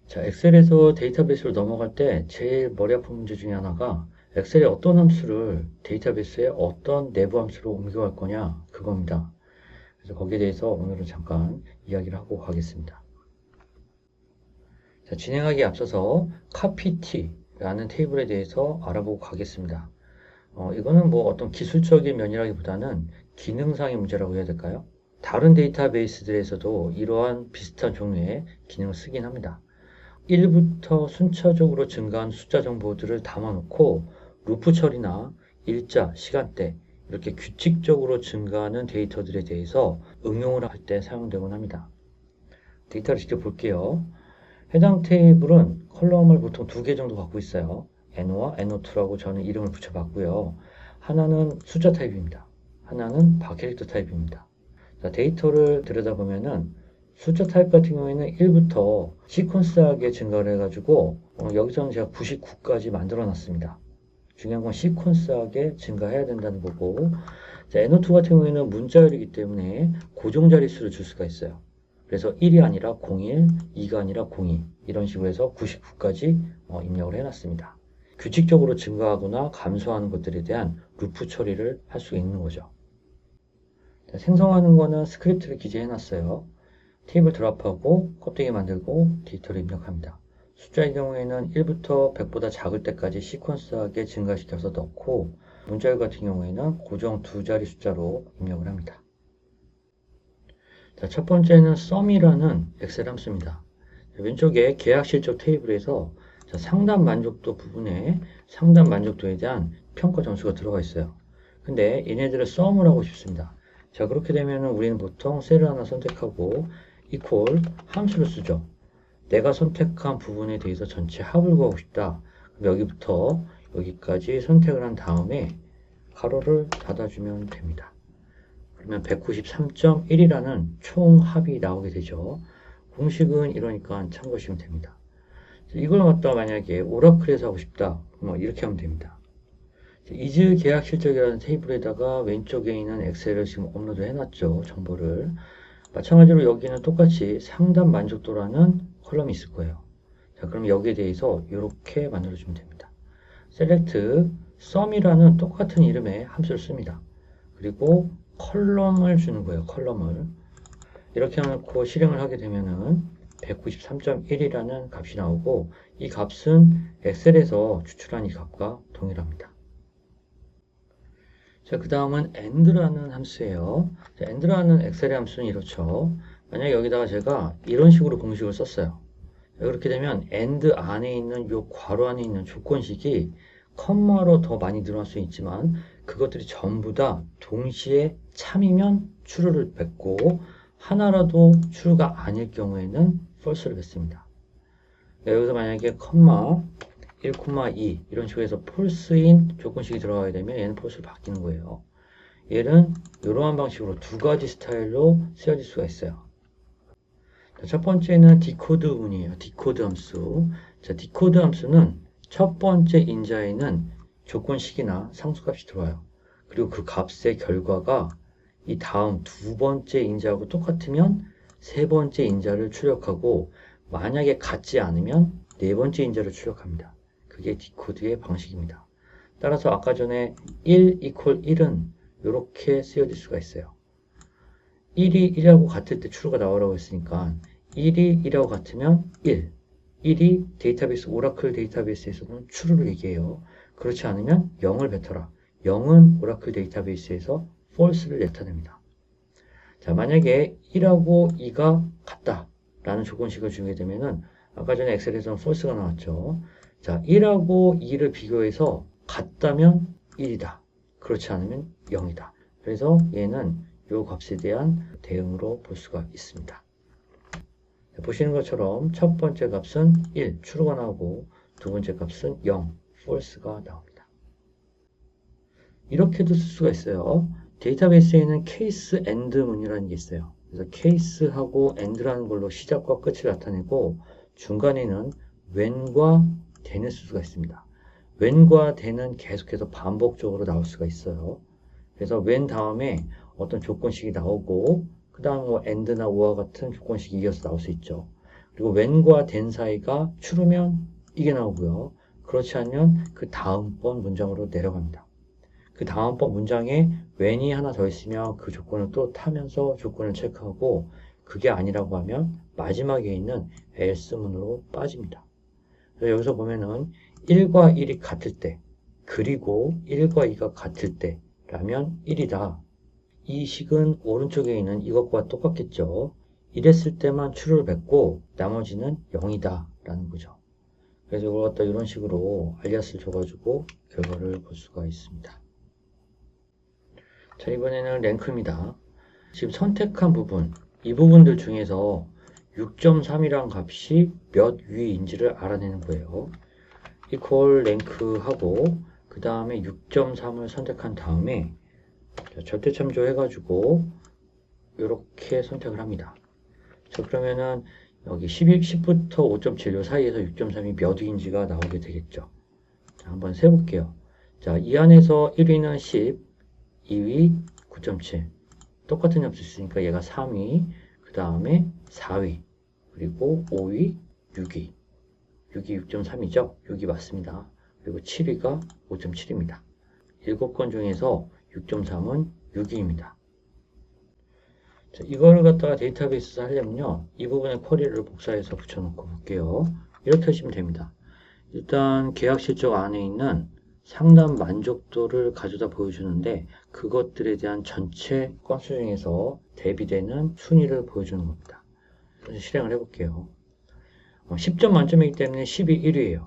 자, 엑셀에서 데이터베이스로 넘어갈 때 제일 머리 아픈 문제 중에 하나가 엑셀의 어떤 함수를 데이터베이스의 어떤 내부 함수로 옮겨갈 거냐, 그겁니다. 그래서 거기에 대해서 오늘은 잠깐 이야기를 하고 가겠습니다. 자, 진행하기에 앞서서 copyt라는 테이블에 대해서 알아보고 가겠습니다. 이거는 뭐 어떤 기술적인 면이라기보다는 기능상의 문제라고 해야 될까요? 다른 데이터베이스들에서도 이러한 비슷한 종류의 기능을 쓰긴 합니다. 1부터 순차적으로 증가한 숫자 정보들을 담아놓고 루프 처리나 일자, 시간대 이렇게 규칙적으로 증가하는 데이터들에 대해서 응용을 할 때 사용되곤 합니다. 데이터를 직접 볼게요. 해당 테이블은 컬럼을 보통 두 개 정도 갖고 있어요. N1와 N2라고 저는 이름을 붙여봤고요. 하나는 숫자 타입입니다. 하나는 바캐릭터 타입입니다. 자, 데이터를 들여다보면은 숫자 타입 같은 경우에는 1부터 시퀀스하게 증가를 해가지고 여기서는 제가 99까지 만들어 놨습니다. 중요한 건 시퀀스하게 증가해야 된다는 거고, 자, N2 같은 경우에는 문자열이기 때문에 고정 자릿수를 줄 수가 있어요. 그래서 1이 아니라 01, 2가 아니라 02 이런 식으로 해서 99까지 입력을 해놨습니다. 규칙적으로 증가하거나 감소하는 것들에 대한 루프 처리를 할 수 있는 거죠. 자, 생성하는 거는 스크립트를 기재해놨어요. 테이블 드랍하고 껍데기 만들고 데이터를 입력합니다. 숫자의 경우에는 1부터 100보다 작을 때까지 시퀀스하게 증가시켜서 넣고, 문자열 같은 경우에는 고정 두 자리 숫자로 입력을 합니다. 자, 첫 번째는 sum이라는 엑셀 함수입니다. 왼쪽에 계약 실적 테이블에서 상단 만족도 부분에 상단 만족도에 대한 평가 점수가 들어가 있어요. 근데 얘네들을 sum을 하고 싶습니다. 자, 그렇게 되면 우리는 보통 셀을 하나 선택하고 equal 함수를 쓰죠. 내가 선택한 부분에 대해서 전체 합을 구하고 싶다. 그럼 여기부터 여기까지 선택을 한 다음에 가로를 닫아주면 됩니다. 그러면 193.1이라는 총 합이 나오게 되죠. 공식은 이러니까 참고하시면 됩니다. 이걸 갖다 만약에 오라클에서 하고 싶다. 이렇게 하면 됩니다. 이즈 계약 실적이라는 테이블에다가 왼쪽에 있는 엑셀을 지금 업로드 해놨죠. 정보를. 마찬가지로 여기는 똑같이 상단 만족도라는 컬럼이 있을 거예요. 자, 그럼 여기에 대해서 이렇게 만들어주면 됩니다. select sum이라는 똑같은 이름의 함수를 씁니다. 그리고 컬럼을 주는 거예요. 컬럼을. 이렇게 해놓고 실행을 하게 되면은 193.1이라는 값이 나오고, 이 값은 엑셀에서 추출한 이 값과 동일합니다. 자, 그 다음은 and라는 함수예요. 자, and라는 엑셀의 함수는 이렇죠. 만약에 여기다가 제가 이런 식으로 공식을 썼어요. 이렇게 되면 and 안에 있는 요 괄호 안에 있는 조건식이 컴마로 더 많이 늘어날 수 있지만 그것들이 전부 다 동시에 참이면 true를 뱉고 하나라도 true가 아닐 경우에는 false를 뱉습니다. 여기서 만약에 컴마 1,2 이런 식으로 해서 false인 조건식이 들어가게 되면 얘는 false로 바뀌는 거예요. 얘는 이러한 방식으로 두 가지 스타일로 쓰여질 수가 있어요. 자, 첫 번째는 디코드 문이에요. 디코드 함수. 자, 디코드 함수는 첫 번째 인자에는 조건식이나 상수값이 들어와요. 그리고 그 값의 결과가 이 다음 두 번째 인자하고 똑같으면 세 번째 인자를 출력하고, 만약에 같지 않으면 네 번째 인자를 출력합니다. 그게 디코드의 방식입니다. 따라서 아까 전에 1 equal 1은 이렇게 쓰여질 수가 있어요. 1이 1하고 같을 때 true가 나오라고 했으니까 1이 1하고 같으면 1, 1이 데이터베이스 오라클 데이터베이스에서는 true를 얘기해요. 그렇지 않으면 0을 뱉어라. 0은 오라클 데이터베이스에서 false를 나타냅니다. 자, 만약에 1하고 2가 같다 라는 조건식을 주게 되면은 아까 전에 엑셀에서는 false가 나왔죠. 자, 1하고 2를 비교해서 같다면 1이다. 그렇지 않으면 0이다. 그래서 얘는 이 값에 대한 대응으로 볼 수가 있습니다. 보시는 것처럼 첫 번째 값은 1, true가 나오고 두 번째 값은 0, false가 나옵니다. 이렇게도 쓸 수가 있어요. 데이터베이스에는 case and 문이라는 게 있어요. 그래서 case하고 and라는 걸로 시작과 끝을 나타내고 중간에는 when과 then을 쓸 수가 있습니다. when과 then은 계속해서 반복적으로 나올 수가 있어요. 그래서 when 다음에 어떤 조건식이 나오고 그 다음 뭐 and나 or와 같은 조건식이 이어서 나올 수 있죠. 그리고 when과 then 사이가 true면 이게 나오고요. 그렇지 않으면 그 다음번 문장으로 내려갑니다. 그 다음번 문장에 when이 하나 더 있으면 그 조건을 또 타면서 조건을 체크하고 그게 아니라고 하면 마지막에 있는 else문으로 빠집니다. 그래서 여기서 보면은 1과 1이 같을 때 그리고 1과 2가 같을 때 라면 1이다. 이 식은 오른쪽에 있는 이것과 똑같겠죠. 이랬을 때만 true를 뱉고 나머지는 0이다 라는 거죠. 그래서 이걸 갖다 이런 식으로 알리아스를 줘가지고 결과를 볼 수가 있습니다. 자, 이번에는 랭크입니다. 지금 선택한 부분, 이 부분들 중에서 6.3이란 값이 몇 위인지를 알아내는 거예요. equal 랭크하고 그 다음에 6.3을 선택한 다음에 절대참조 해가지고 이렇게 선택을 합니다. 자, 그러면은 여기 10부터 5.7 요 사이에서 6.3이 몇 위인지가 나오게 되겠죠. 자, 한번 세볼게요. 자, 이 안에서 1위는 10, 2위 9.7 똑같은 값을 쓰니까 얘가 3위, 그 다음에 4위, 그리고 5위, 6위 6위 6.3이죠. 6위 맞습니다. 그리고 7위가 5.7입니다. 7건 중에서 6.3은 6위입니다. 자, 이거를 갖다가 데이터베이스에서 하려면요. 이 부분에 쿼리를 복사해서 붙여놓고 볼게요. 이렇게 하시면 됩니다. 일단 계약 실적 안에 있는 상담 만족도를 가져다 보여주는데 그것들에 대한 전체 건수 중에서 대비되는 순위를 보여주는 겁니다. 그래서 실행을 해볼게요. 10점 만점이기 때문에 10이 1위예요.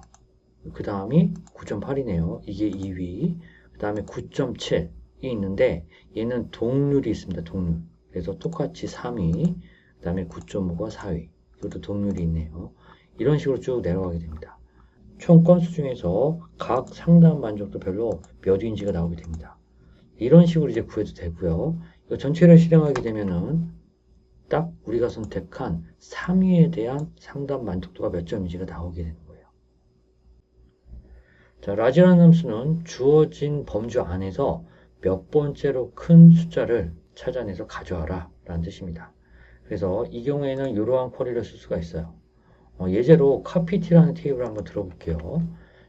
그 다음이 9.8이네요. 이게 2위. 그 다음에 9.7이 있는데 얘는 동률이 있습니다. 동률. 그래서 똑같이 3위. 그 다음에 9.5가 4위. 이것도 동률이 있네요. 이런 식으로 쭉 내려가게 됩니다. 총 건수 중에서 각 상담 만족도별로 몇 위인지가 나오게 됩니다. 이런 식으로 이제 구해도 되고요. 이거 전체를 실행하게 되면은 딱 우리가 선택한 3위에 대한 상담 만족도가 몇 점인지가 나오게 되는 거예요. 자, 라지라는 함수는 주어진 범주 안에서 몇 번째로 큰 숫자를 찾아내서 가져와라 라는 뜻입니다. 그래서 이 경우에는 이러한 쿼리를 쓸 수가 있어요. 예제로 카피티라는 테이블을 한번 들어볼게요.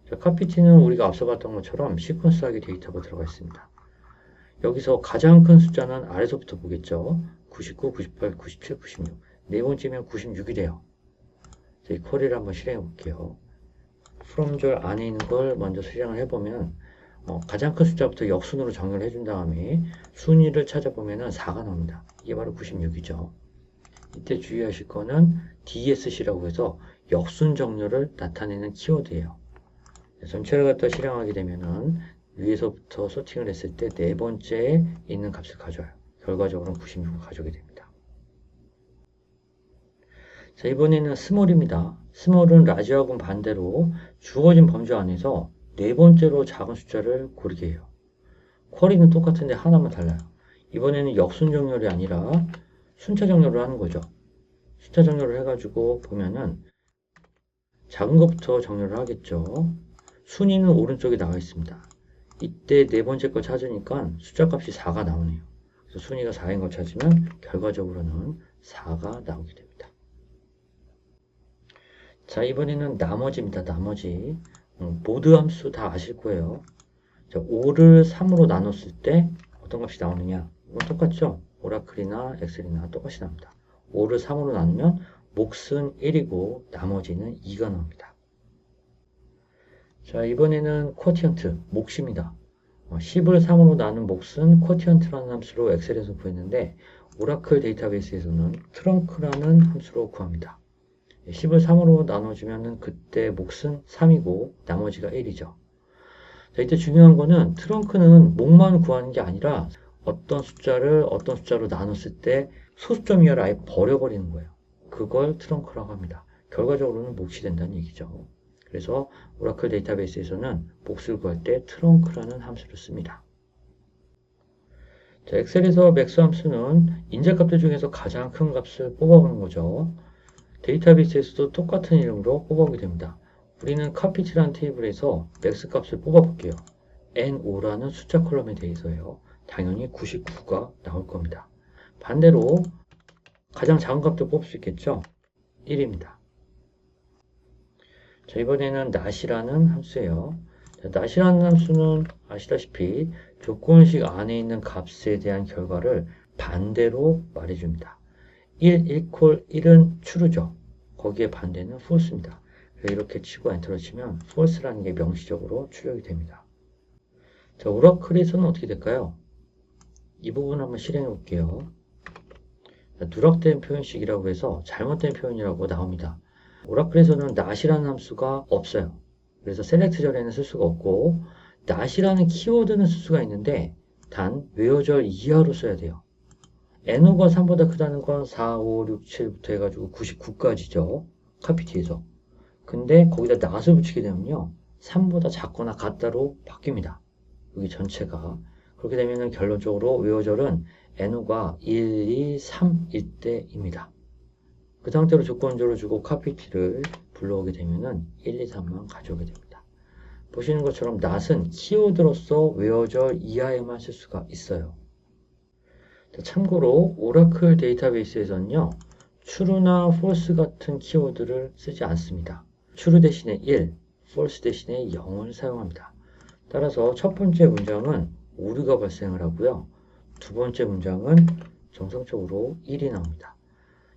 자, 카피티는 우리가 앞서 봤던 것처럼 시퀀스하게 데이터가 들어가 있습니다. 여기서 가장 큰 숫자는 아래서부터 보겠죠. 99, 98, 97, 96. 네 번째면 96이 돼요. 자, 이 쿼리를 한번 실행해 볼게요. from절 안에 있는 걸 먼저 실행을 해보면 가장 큰 숫자부터 역순으로 정렬을 해준 다음에 순위를 찾아보면 4가 나옵니다. 이게 바로 96이죠. 이때 주의하실 거는 DSC라고 해서 역순 정렬을 나타내는 키워드예요. 전체를 갖다 실행하게 되면은 위에서부터 소팅을 했을 때 네 번째에 있는 값을 가져와요. 결과적으로는 96을 가져오게 됩니다. 자, 이번에는 스몰입니다. 스몰은 라지하고는 반대로 주어진 범주 안에서 네 번째로 작은 숫자를 고르게 해요. 쿼리는 똑같은데 하나만 달라요. 이번에는 역순 정렬이 아니라 순차 정렬을 하는 거죠. 숫자 정렬을 해가지고 보면은 작은 것부터 정렬을 하겠죠. 순위는 오른쪽에 나와 있습니다. 이때 네 번째 거 찾으니까 숫자 값이 4가 나오네요. 그래서 순위가 4인 걸 찾으면 결과적으로는 4가 나오게 됩니다. 자, 이번에는 나머지입니다. 나머지. 모드 함수 다 아실 거예요. 자, 5를 3으로 나눴을 때 어떤 값이 나오느냐? 이건 똑같죠? 오라클이나 엑셀이나 똑같이 나옵니다. 5를 3으로 나누면 몫은 1이고 나머지는 2가 나옵니다. 자, 이번에는 쿼티언트, 몫입니다. 10을 3으로 나눈 몫은 쿼티언트라는 함수로 엑셀에서 구했는데 오라클 데이터베이스에서는 트렁크라는 함수로 구합니다. 10을 3으로 나눠주면 그때 몫은 3이고 나머지가 1이죠. 자, 이때 중요한 거는 트렁크는 몫만 구하는 게 아니라 어떤 숫자를 어떤 숫자로 나눴을 때 소수점 이하를 아예 버려버리는 거예요. 그걸 트렁크라고 합니다. 결과적으로는 몫이 된다는 얘기죠. 그래서 오라클 데이터베이스에서는 몫을 구할 때 트렁크라는 함수를 씁니다. 자, 엑셀에서 맥스 함수는 인재값들 중에서 가장 큰 값을 뽑아보는 거죠. 데이터베이스에서도 똑같은 이름으로 뽑아오게 됩니다. 우리는 카피티라는 테이블에서 맥스 값을 뽑아볼게요. N5라는 숫자 컬럼에 대해서요. 당연히 99가 나올 겁니다. 반대로 가장 작은 값도 뽑을 수 있겠죠. 1입니다. 자, 이번에는 not이라는 함수예요. 자, not이라는 함수는 아시다시피 조건식 안에 있는 값에 대한 결과를 반대로 말해줍니다. 1 equal 1은 true죠. 거기에 반대는 false입니다. 이렇게 치고 엔터를 치면 false라는 게 명시적으로 출력이 됩니다. 자, 오라클에서는 어떻게 될까요? 이 부분 한번 실행해 볼게요. 자, 누락된 표현식이라고 해서 잘못된 표현이라고 나옵니다. 오라클에서는 not이라는 함수가 없어요. 그래서 select 절에는 쓸 수가 없고 not이라는 키워드는 쓸 수가 있는데 단 where절 이하로 써야 돼요. n호가 3보다 크다는 건 4, 5, 6, 7부터 해가지고 99까지죠. 카피티에서. 근데 거기다 not을 붙이게 되면요. 3보다 작거나 같다로 바뀝니다. 여기 전체가. 그렇게 되면 결론적으로 where절은 n호가 1, 2, 3일 때입니다. 그 상태로 조건적으로 주고 카피티를 불러오게 되면은 1, 2, 3만 가져오게 됩니다. 보시는 것처럼 not은 키워드로서 where절 이하에만 쓸 수가 있어요. 자, 참고로 오라클 데이터베이스에서는요. true나 false 같은 키워드를 쓰지 않습니다. true 대신에 1, false 대신에 0을 사용합니다. 따라서 첫 번째 문장은 오류가 발생을 하고요. 두 번째 문장은 정상적으로 1이 나옵니다.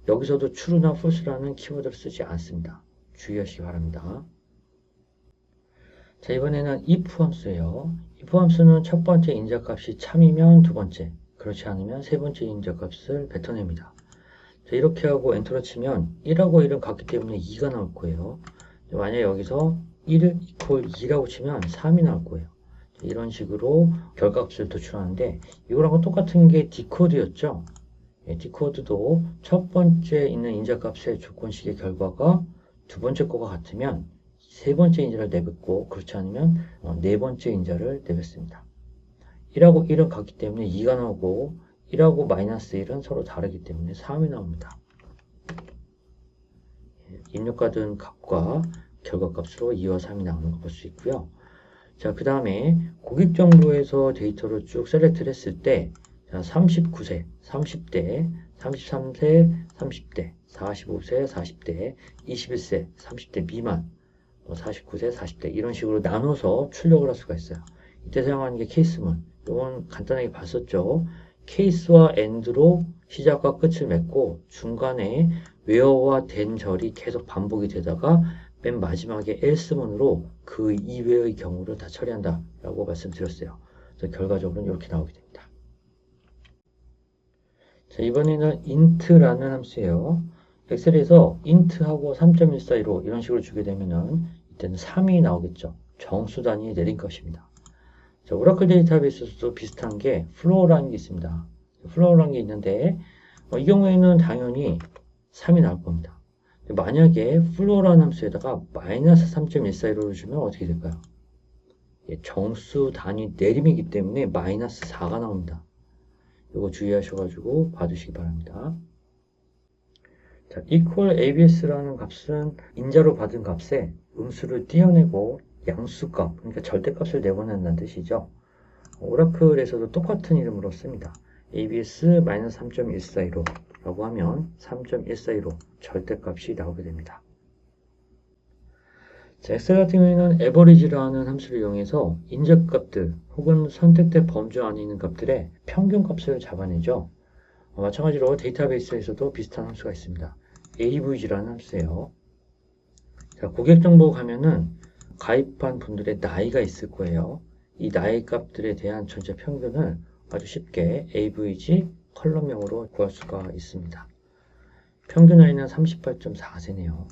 여기서도 true나 false라는 키워드를 쓰지 않습니다. 주의하시기 바랍니다. 자, 이번에는 if 함수예요. if 함수는 첫 번째 인자값이 참이면 두 번째, 그렇지 않으면 세 번째 인자값을 뱉어냅니다. 자, 이렇게 하고 엔터를 치면 1하고 1은 같기 때문에 2가 나올 거예요. 만약 여기서 1을 equal 2라고 치면 3이 나올 거예요. 자, 이런 식으로 결과값을 도출하는데 이거랑 똑같은 게 디코드였죠. 디코드도 첫 번째 있는 인자값의 조건식의 결과가 두 번째 거가 같으면 세 번째 인자를 내뱉고 그렇지 않으면 네 번째 인자를 내뱉습니다. 1하고 1은 같기 때문에 2가 나오고 1하고 마이너스 1은 서로 다르기 때문에 3이 나옵니다. 입력받은 값과 결과값으로 2와 3이 나오는 거 볼 수 있고요. 자, 그 다음에 고객 정보에서 데이터를 쭉 셀렉트를 했을 때 39세, 30대, 33세, 30대, 45세, 40대, 21세, 30대 미만, 49세, 40대 이런 식으로 나눠서 출력을 할 수가 있어요. 이때 사용하는 게 케이스문. 이건 간단하게 봤었죠. 케이스와 and로 시작과 끝을 맺고 중간에 where와 then 절이 계속 반복이 되다가 맨 마지막에 else문으로 그 이외의 경우를 다 처리한다 라고 말씀드렸어요. 그래서 결과적으로는 이렇게 나오게 됩니다. 자, 이번에는 int라는 함수예요. 엑셀에서 int하고 3.142로 이런 식으로 주게 되면은 이때는 3이 나오겠죠. 정수 단위의 내린 값입니다. 자, 오라클 데이터베이스에서도 비슷한 게 플로우라는 게 있습니다. 플로우라는 게 있는데 이 경우에는 당연히 3이 나올 겁니다. 만약에 플로우라는 함수에다가 마이너스 3.142를 주면 어떻게 될까요? 정수 단위 내림이기 때문에 마이너스 4가 나옵니다. 이거 주의하셔가지고 봐주시기 바랍니다. 자, equal abs라는 값은 인자로 받은 값에 음수를 띄어내고 양수값, 그러니까 절대값을 내보낸다는 뜻이죠. 오라클에서도 똑같은 이름으로 씁니다. abs-3.142로 라고 하면 3.142로 절대값이 나오게 됩니다. 자, 엑셀 같은 경우에는 average라는 함수를 이용해서 인접값들 혹은 선택된 범주 안에 있는 값들의 평균값을 잡아내죠. 마찬가지로 데이터베이스에서도 비슷한 함수가 있습니다. avg라는 함수예요. 자, 고객 정보 가면은 가입한 분들의 나이가 있을 거예요. 이 나이 값들에 대한 전체 평균을 아주 쉽게 avg 컬럼명으로 구할 수가 있습니다. 평균 나이는 38.4세네요.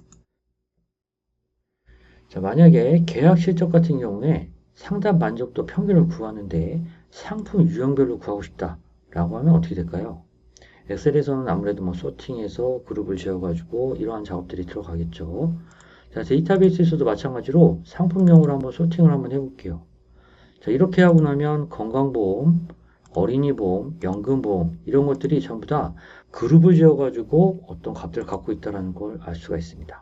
자, 만약에 계약 실적 같은 경우에 상담 만족도 평균을 구하는데 상품 유형별로 구하고 싶다라고 하면 어떻게 될까요? 엑셀에서는 아무래도 소팅해서 그룹을 지어가지고 이러한 작업들이 들어가겠죠. 자, 데이터베이스에서도 마찬가지로 상품명으로 한번 소팅을 한번 해볼게요. 자, 이렇게 하고 나면 건강보험, 어린이보험, 연금보험 이런 것들이 전부 다 그룹을 지어가지고 어떤 값들을 갖고 있다는 걸 알 수가 있습니다.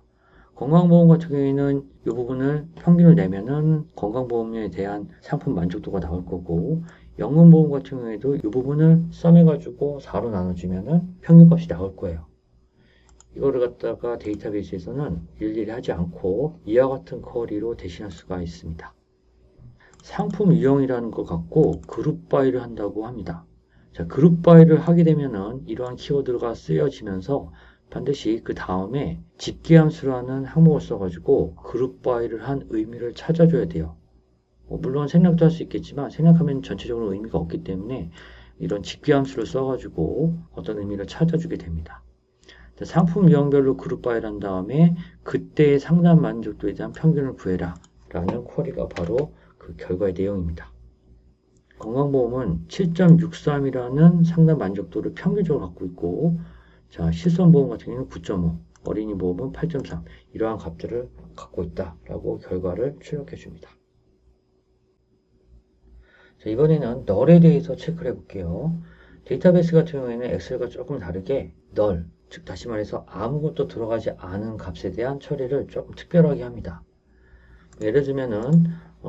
건강보험 같은 경우에는 이 부분을 평균을 내면은 건강보험료에 대한 상품 만족도가 나올 거고 연금보험 같은 경우에도 이 부분을 썸해가지고 4로 나눠주면은 평균값이 나올 거예요. 이거를 갖다가 데이터베이스에서는 일일이 하지 않고 이와 같은 쿼리로 대신할 수가 있습니다. 상품 유형이라는 것 갖고 그룹 바이를 한다고 합니다. 자, 그룹 바이를 하게 되면은 이러한 키워드가 쓰여지면서 반드시 그 다음에 집계함수라는 항목을 써가지고 그룹 바이를 한 의미를 찾아줘야 돼요. 물론 생략도 할 수 있겠지만 생략하면 전체적으로 의미가 없기 때문에 이런 집계함수를 써가지고 어떤 의미를 찾아주게 됩니다. 상품 유형별로 그룹 바이를 한 다음에 그때의 상담 만족도에 대한 평균을 구해라 라는 쿼리가 바로 그 결과의 내용입니다. 건강보험은 7.63이라는 상담 만족도를 평균적으로 갖고 있고, 자, 실손보험 같은 경우는 9.5, 어린이보험은 8.3 이러한 값들을 갖고 있다라고 결과를 출력해 줍니다. 자, 이번에는 널에 대해서 체크를 해볼게요. 데이터베이스 같은 경우에는 엑셀과 조금 다르게 널, 즉 다시 말해서 아무것도 들어가지 않은 값에 대한 처리를 조금 특별하게 합니다. 예를 들면은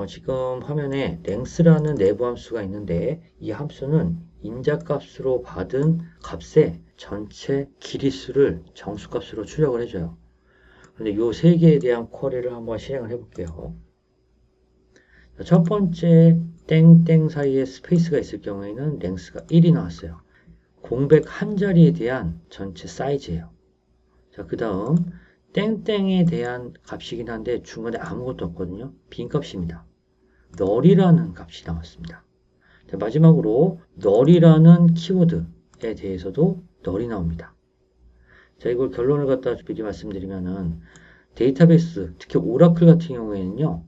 지금 화면에 length라는 내부 함수가 있는데 이 함수는 인자값으로 받은 값의 전체 길이수를 정수값으로 출력을 해줘요. 그런데 이 세 개에 대한 쿼리를 한번 실행을 해볼게요. 첫 번째 땡땡 사이에 스페이스가 있을 경우에는 length가 1이 나왔어요. 공백 한 자리에 대한 전체 사이즈예요. 자, 그 다음 땡땡에 대한 값이긴 한데 중간에 아무것도 없거든요. 빈 값입니다. 널이라는 값이 나왔습니다. 자, 마지막으로 널이라는 키워드에 대해서도 널이 나옵니다. 자, 이걸 결론을 갖다 미리 말씀드리면은 데이터베이스, 특히 오라클 같은 경우에는요,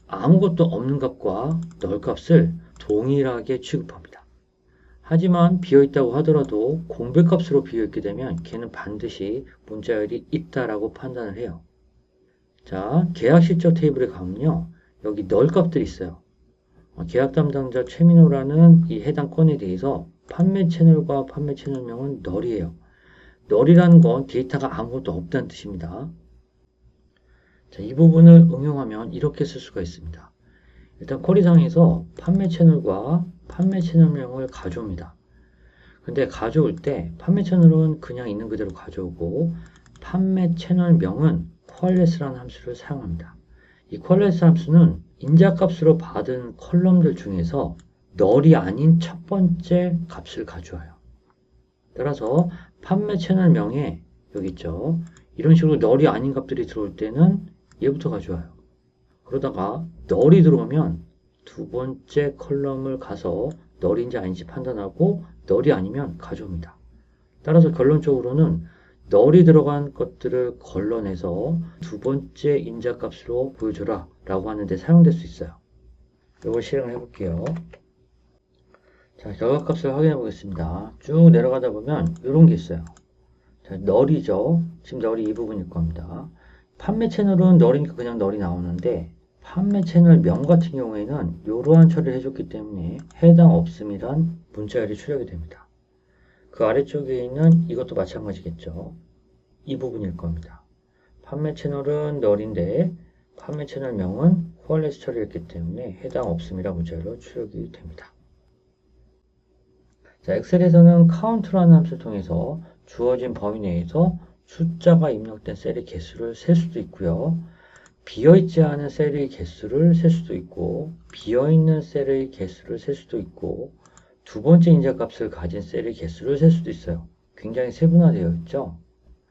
아무것도 없는 값과 널 값을 동일하게 취급합니다. 하지만 비어있다고 하더라도 공백값으로 비어있게 되면 걔는 반드시 문자열이 있다라고 판단을 해요. 자, 계약 실적 테이블에 가면요. 여기 널 값들이 있어요. 계약 담당자 최민호라는 이 해당 건에 대해서 판매 채널과 판매 채널명은 널이에요. 널이라는 건 데이터가 아무것도 없다는 뜻입니다. 자, 이 부분을 응용하면 이렇게 쓸 수가 있습니다. 일단 쿼리상에서 판매 채널과 판매 채널명을 가져옵니다. 근데 가져올 때 판매 채널은 그냥 있는 그대로 가져오고 판매 채널명은 퀄렛이라는 함수를 사용합니다. 이 퀄렛 함수는 인자값으로 받은 컬럼들 중에서 널이 아닌 첫 번째 값을 가져와요. 따라서 판매 채널명에 여기 있죠. 이런 식으로 널이 아닌 값들이 들어올 때는 얘부터 가져와요. 그러다가 널이 들어오면 두 번째 컬럼을 가서 널인지 아닌지 판단하고 널이 아니면 가져옵니다. 따라서 결론적으로는 널이 들어간 것들을 걸러내서 두 번째 인자값으로 보여줘라 라고 하는데 사용될 수 있어요. 이걸 실행을 해볼게요. 자, 결과값을 확인해 보겠습니다. 쭉 내려가다 보면 이런 게 있어요. 자, 널이죠. 지금 널이 이 부분일 겁니다. 판매 채널은 널이니까 그냥 널이 나오는데 판매 채널 명 같은 경우에는 이러한 처리를 해줬기 때문에 해당 없음이란 문자열이 출력이 됩니다. 그 아래쪽에 있는 이것도 마찬가지겠죠. 이 부분일 겁니다. 판매 채널은 널인데 판매 채널 명은 퀄렛 처리했기 때문에 해당 없음이란 문자열로 출력이 됩니다. 자, 엑셀에서는 카운트라는 함수를 통해서 주어진 범위 내에서 숫자가 입력된 셀의 개수를 셀 수도 있고요. 비어있지 않은 셀의 개수를 셀 수도 있고 비어있는 셀의 개수를 셀 수도 있고 두 번째 인자값을 가진 셀의 개수를 셀 수도 있어요. 굉장히 세분화되어 있죠.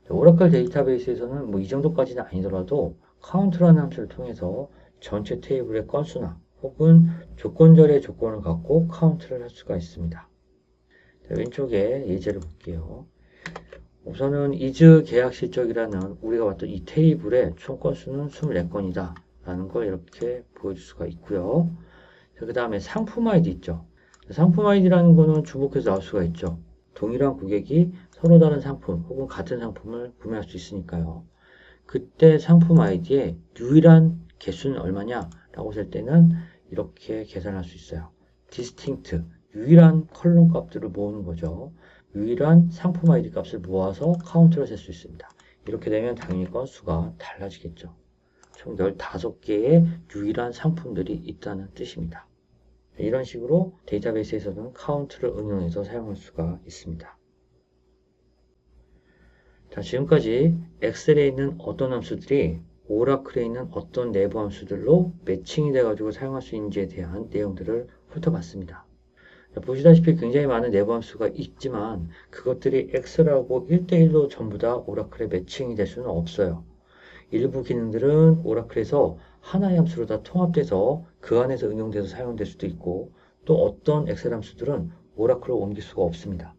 오라클 데이터베이스에서는 뭐 이 정도까지는 아니더라도 카운트라는 함수를 통해서 전체 테이블의 건수나 혹은 조건절의 조건을 갖고 카운트를 할 수가 있습니다. 자, 왼쪽에 예제를 볼게요. 우선은 is 계약 실적이라는 우리가 봤던 이 테이블의 총 건수는 24건이다 라는 걸 이렇게 보여줄 수가 있고요. 그 다음에 상품 아이디 있죠. 상품 아이디라는 거는 주목해서 나올 수가 있죠. 동일한 고객이 서로 다른 상품 혹은 같은 상품을 구매할 수 있으니까요. 그때 상품 아이디의 유일한 개수는 얼마냐 라고 할 때는 이렇게 계산할 수 있어요. distinct, 유일한 컬럼 값들을 모으는 거죠. 유일한 상품 아이디 값을 모아서 카운트를 셀 수 있습니다. 이렇게 되면 당연히 건수가 달라지겠죠. 총 15개의 유일한 상품들이 있다는 뜻입니다. 이런 식으로 데이터베이스에서는 카운트를 응용해서 사용할 수가 있습니다. 자, 지금까지 엑셀에 있는 어떤 함수들이 오라클에 있는 어떤 내부 함수들로 매칭이 돼가지고 사용할 수 있는지에 대한 내용들을 훑어봤습니다. 자, 보시다시피 굉장히 많은 내부 함수가 있지만 그것들이 엑셀하고 1대1로 전부 다 오라클에 매칭이 될 수는 없어요. 일부 기능들은 오라클에서 하나의 함수로 다 통합돼서 그 안에서 응용돼서 사용될 수도 있고 또 어떤 엑셀 함수들은 오라클로 옮길 수가 없습니다.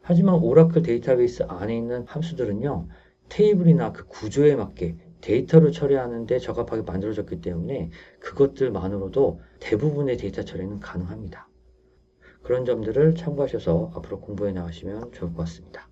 하지만 오라클 데이터베이스 안에 있는 함수들은요, 테이블이나 그 구조에 맞게 데이터를 처리하는 데 적합하게 만들어졌기 때문에 그것들만으로도 대부분의 데이터 처리는 가능합니다. 그런 점들을 참고하셔서 앞으로 공부해 나가시면 좋을 것 같습니다.